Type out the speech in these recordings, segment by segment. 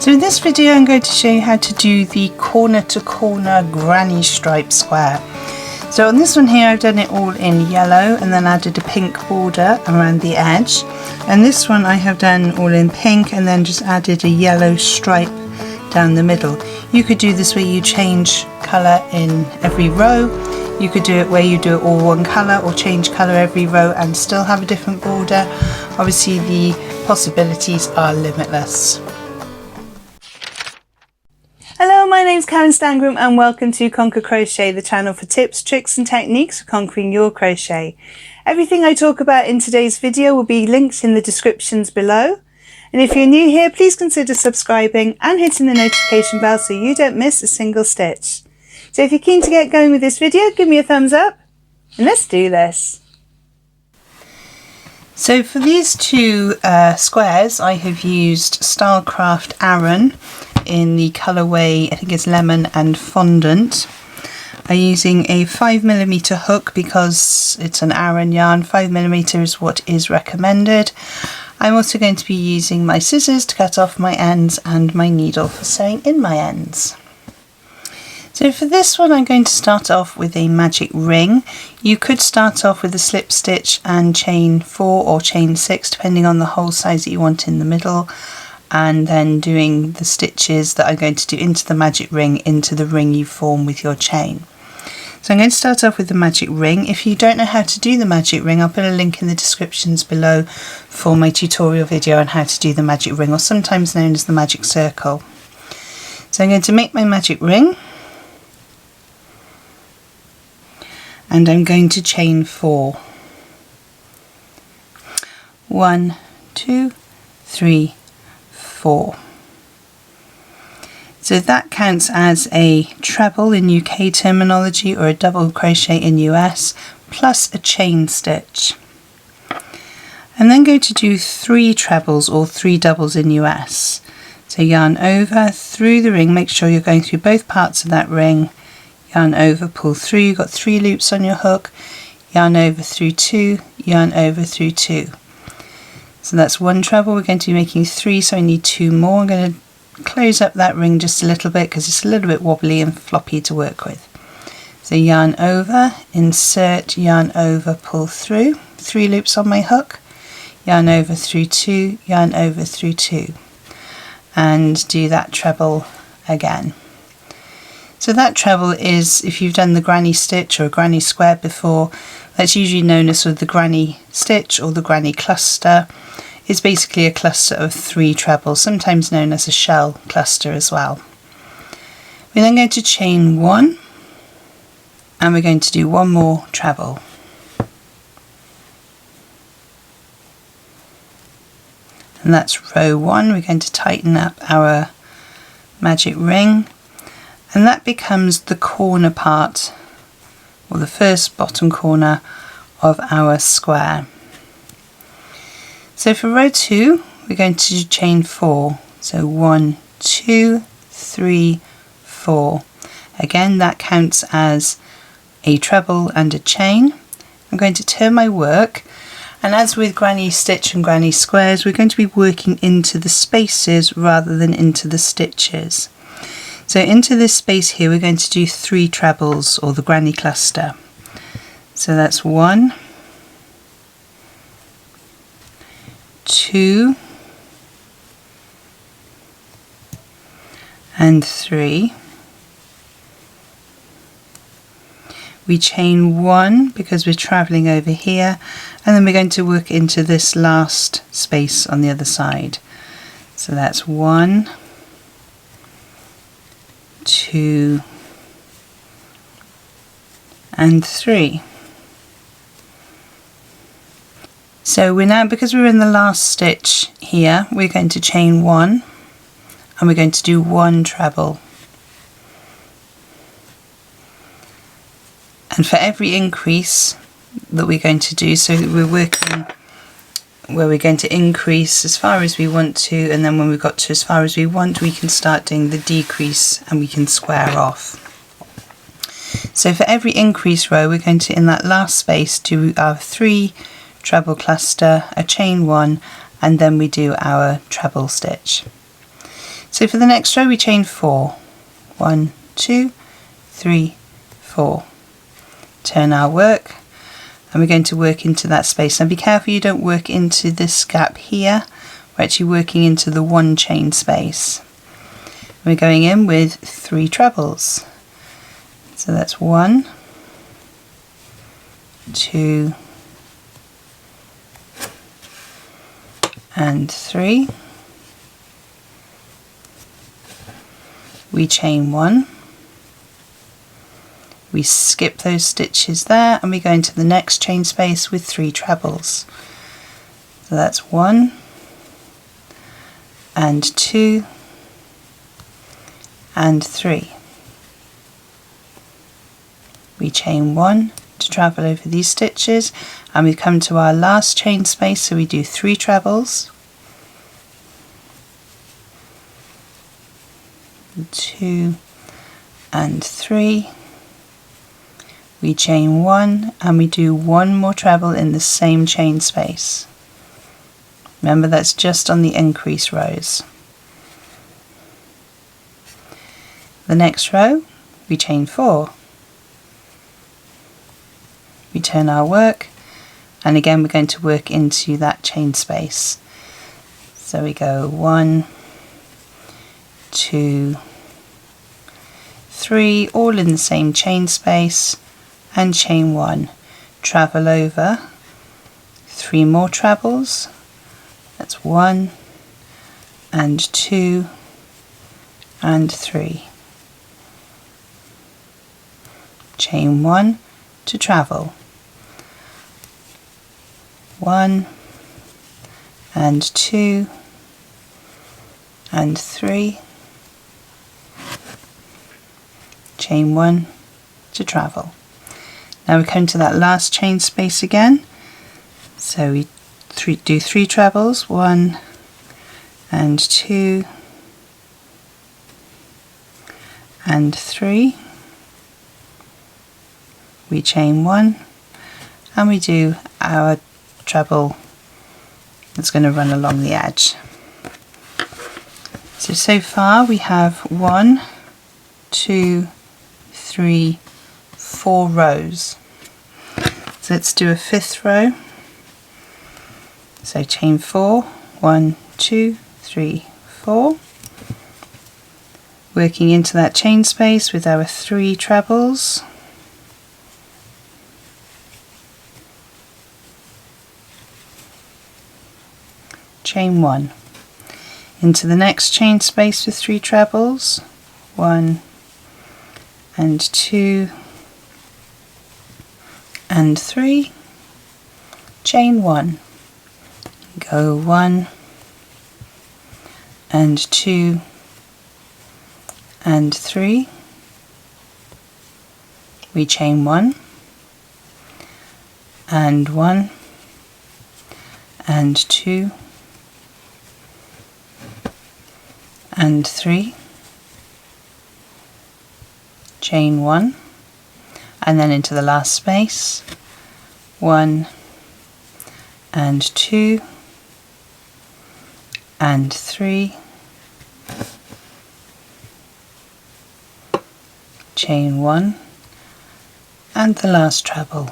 So in this video I'm going to show you how to do the corner to corner granny stripe square. So on this one here I've done it all in yellow and then added a pink border around the edge, and this one I have done all in pink and then just added a yellow stripe down the middle. You could do this where you change colour in every row, you could do it where you do it all one colour or change colour every row and still have a different border. Obviously the possibilities are limitless. Hello, my name's Karen Stangram and welcome to Conquer Crochet, the channel for tips, tricks and techniques for conquering your crochet. Everything I talk about in today's video will be linked in the descriptions below. And if you're new here, please consider subscribing and hitting the notification bell so you don't miss a single stitch. So if you're keen to get going with this video, give me a thumbs up and let's do this. So for these two squares I have used Stylecraft Aran in the colourway, I think it's lemon and fondant. I'm using a 5mm hook because it's an Aran yarn. 5mm is what is recommended. I'm also going to be using my scissors to cut off my ends and my needle for sewing in my ends. So for this one I'm going to start off with a magic ring. You could start off with a slip stitch and chain 4 or chain 6 depending on the hole size that you want in the middle, and then doing the stitches that I'm going to do into the magic ring into the ring you form with your chain. So I'm going to start off with the magic ring. If you don't know how to do the magic ring, I'll put a link in the descriptions below for my tutorial video on how to do the magic ring, or sometimes known as the magic circle. So I'm going to make my magic ring and I'm going to chain 4. 1, 2, 3, 4. So that counts as a treble in UK terminology or a double crochet in US, plus a chain stitch. I'm then going to do 3 trebles or 3 doubles in US. So yarn over, through the ring, make sure you're going through both parts of that ring, yarn over, pull through, you've got 3 loops on your hook, yarn over through 2, yarn over through 2. So that's 1 treble. We're going to be making 3, so I need 2 more. I'm going to close up that ring just a little bit because it's a little bit wobbly and floppy to work with. So yarn over, insert, yarn over, pull through, 3 loops on my hook, yarn over through 2, yarn over through 2, and do that treble again. So that treble is, if you've done the granny stitch or a granny square before, that's usually known as sort of the granny stitch or the granny cluster. It's basically a cluster of 3 trebles, sometimes known as a shell cluster as well. We're then going to chain 1 and we're going to do 1 more treble. And that's row 1. We're going to tighten up our magic ring, and that becomes the corner part, or the first bottom corner of our square. So for row 2 we're going to chain 4. So 1, 2, 3, 4. Again that counts as a treble and a chain. I'm going to turn my work, and as with granny stitch and granny squares, we're going to be working into the spaces rather than into the stitches. So into this space here we're going to do 3 trebles or the granny cluster. So that's 1, 2 and 3. We chain 1 because we're travelling over here, and then we're going to work into this last space on the other side. So that's 1, 2 and 3. So we're now, because we're in the last stitch here, we're going to chain 1 and we're going to do 1 treble. And for every increase that we're going to do, so we're working where we're going to increase as far as we want to, and then when we've got to as far as we want, we can start doing the decrease and we can square off. So for every increase row we're going to, in that last space, do our 3 treble cluster, a chain 1, and then we do our treble stitch. So for the next row we chain 4. 1, 2, 3, 4. Turn our work, and we're going to work into that space. Now be careful you don't work into this gap here. We're actually working into the 1 chain space. We're going in with 3 trebles. So that's 1, 2, and 3. We chain 1. We skip those stitches there and we go into the next chain space with 3 trebles. So that's 1 and 2 and 3. We chain 1 to travel over these stitches, and we come to our last chain space, so we do 3 trebles, 2 and 3. We chain 1 and we do 1 more treble in the same chain space. Remember, that's just on the increase rows. The next row we chain 4. We turn our work, and again we're going to work into that chain space. So we go 1, 2, 3, all in the same chain space, and chain 1, travel over 3 more trebles. That's 1 and 2 and 3. Chain 1 to travel. 1 and 2 and 3. Chain 1 to travel. Now we come to that last chain space again, so we do 3 trebles, 1 and 2 and 3. We chain 1 and we do our treble that's going to run along the edge. So far we have 1, 2, 3, 4 rows. So let's do a 5th row. So chain 4, 1, 2, 3, 4. Working into that chain space with our 3 trebles. Chain 1. Into the next chain space with 3 trebles. 1 and 2 and 3. Chain 1. Go 1 and 2 and 3. We chain 1 and 1 and 2 and 3. Chain 1, and then into the last space, 1 and 2 and 3. Chain 1 and the last treble.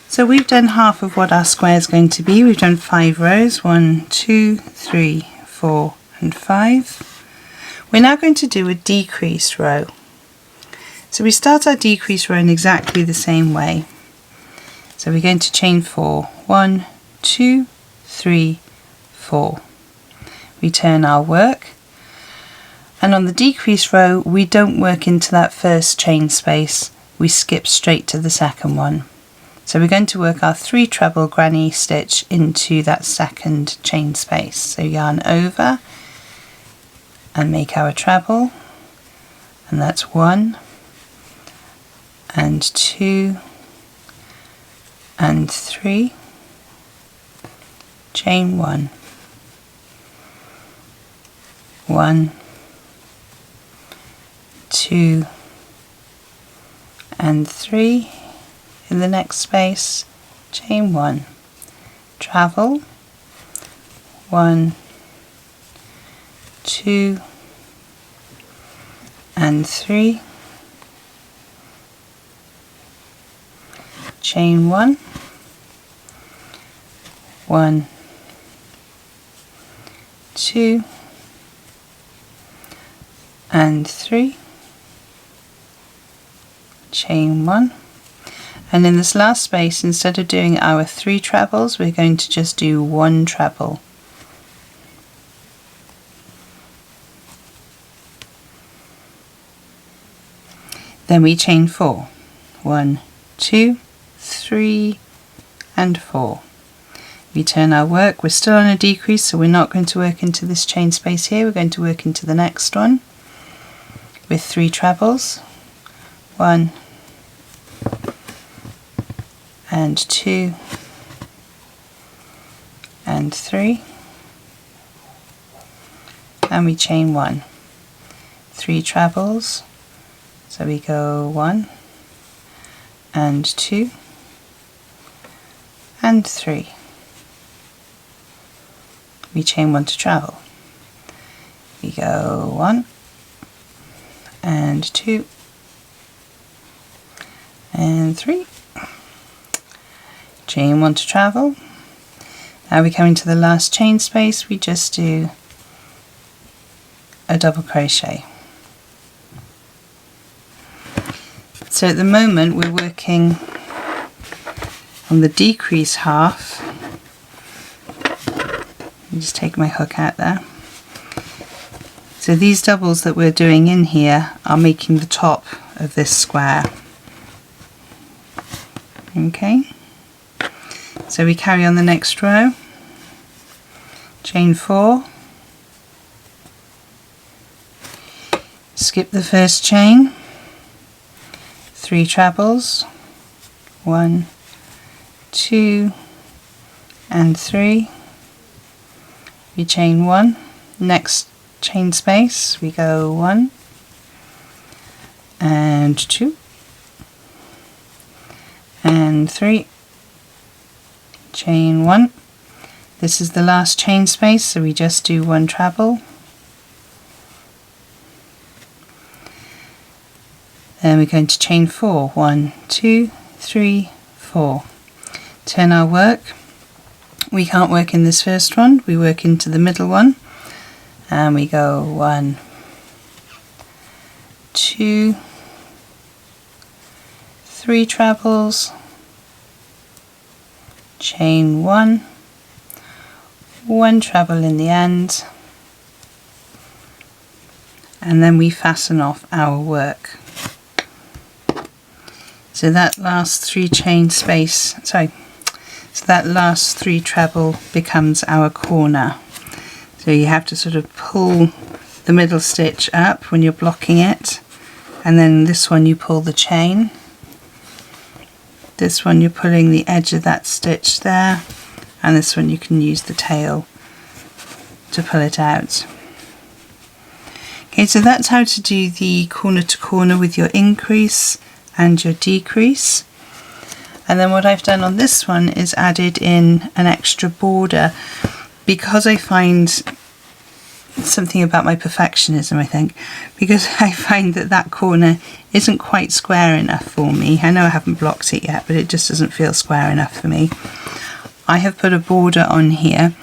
So we've done half of what our square is going to be. We've done 5 rows, 1, 2, 3, 4 and 5. We're now going to do a decreased row. So we start our decreased row in exactly the same way. So we're going to chain 4, 1, 2, 3, 4. We turn our work, and on the decreased row we don't work into that first chain space, we skip straight to the second one. So we're going to work our 3 treble granny stitch into that second chain space. So yarn over and make our treble, and that's 1 and 2 and 3. Chain 1, 1, 2 and 3. In the next space, chain 1, travel, 1, 2 and 3, chain 1, 1, 2 and 3, chain 1, and in this last space, instead of doing our 3 trebles, we're going to just do 1 treble. Then we chain 4, 1, 2, 3 and 4. We turn our work, we're still on a decrease, so we're not going to work into this chain space here, we're going to work into the next one with 3 trebles, 1 and 2 and 3, and we chain 1, 3 trebles, so we go 1 and 2 and 3. We chain 1 to treble. We go 1 and 2 and 3. Chain 1 to treble. Now we come into the last chain space, we just do a double crochet. So at the moment we're working on the decrease half. Let me just take my hook out there. So these doubles that we're doing in here are making the top of this square. Okay, so we carry on the next row, chain 4, skip the first chain, 3 trebles, 1, 2 and 3, we chain 1, next chain space we go 1 and 2 and 3, chain 1, this is the last chain space, so we just do 1 treble, then we're going to chain 4, 1, 2, 3, 4, turn our work, we can't work in this first one, we work into the middle one, and we go 1, 2, 3 trebles, chain 1, 1 treble in the end, and then we fasten off our work. So that last 3 chain space, so that last 3 treble becomes our corner. So you have to sort of pull the middle stitch up when you're blocking it, and then this one you pull the chain. This one you're pulling the edge of that stitch there, and this one you can use the tail to pull it out. Okay, so that's how to do the corner to corner with your increase and your decrease. And then what I've done on this one is added in an extra border, because I find something about my perfectionism, I think, because I find that that corner isn't quite square enough for me. I know I haven't blocked it yet, but it just doesn't feel square enough for me. I have put a border on here,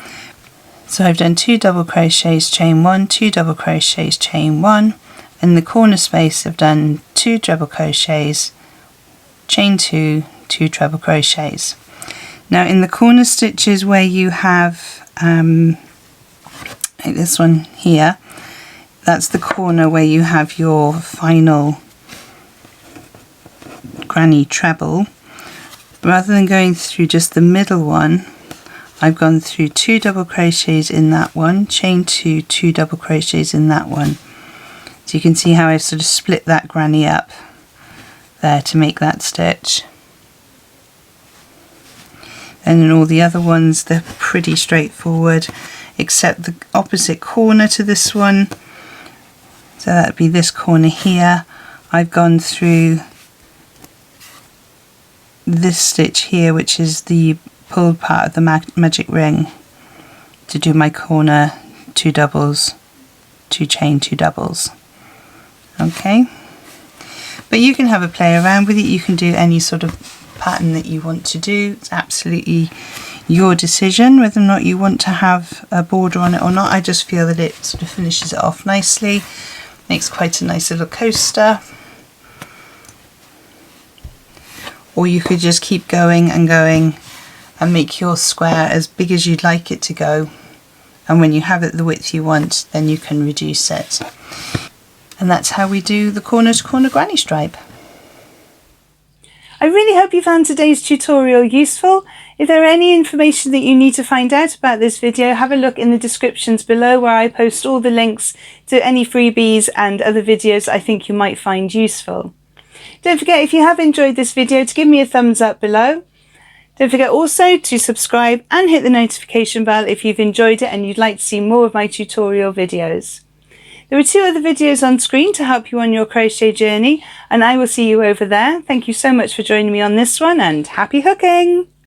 so I've done 2 double crochets, chain 1, 2 double crochets, chain 1. In the corner space I've done 2 treble crochets, chain 2, 2 treble crochets. Now in the corner stitches where you have like this one here, that's the corner where you have your final granny treble. Rather than going through just the middle one, I've gone through 2 double crochets in that one, chain 2, 2 double crochets in that one. So you can see how I've sort of split that granny up there to make that stitch. And in all the other ones they're pretty straightforward, except the opposite corner to this one, so that would be this corner here. I've gone through this stitch here, which is the pulled part of the magic ring, to do my corner 2 doubles, 2 chain, 2 doubles. Okay, but you can have a play around with it. You can do any sort of pattern that you want to do. It's absolutely your decision whether or not you want to have a border on it or not. I just feel that it sort of finishes it off nicely, makes quite a nice little coaster. Or you could just keep going and going and make your square as big as you'd like it to go, and when you have it the width you want, then you can reduce it. And that's how we do the corner to corner granny stripe. I really hope you found today's tutorial useful. If there are any information that you need to find out about this video, have a look in the descriptions below, where I post all the links to any freebies and other videos I think you might find useful. Don't forget, if you have enjoyed this video, to give me a thumbs up below. Don't forget also to subscribe and hit the notification bell if you've enjoyed it and you'd like to see more of my tutorial videos. There are 2 other videos on screen to help you on your crochet journey, and I will see you over there. Thank you so much for joining me on this one, and happy hooking!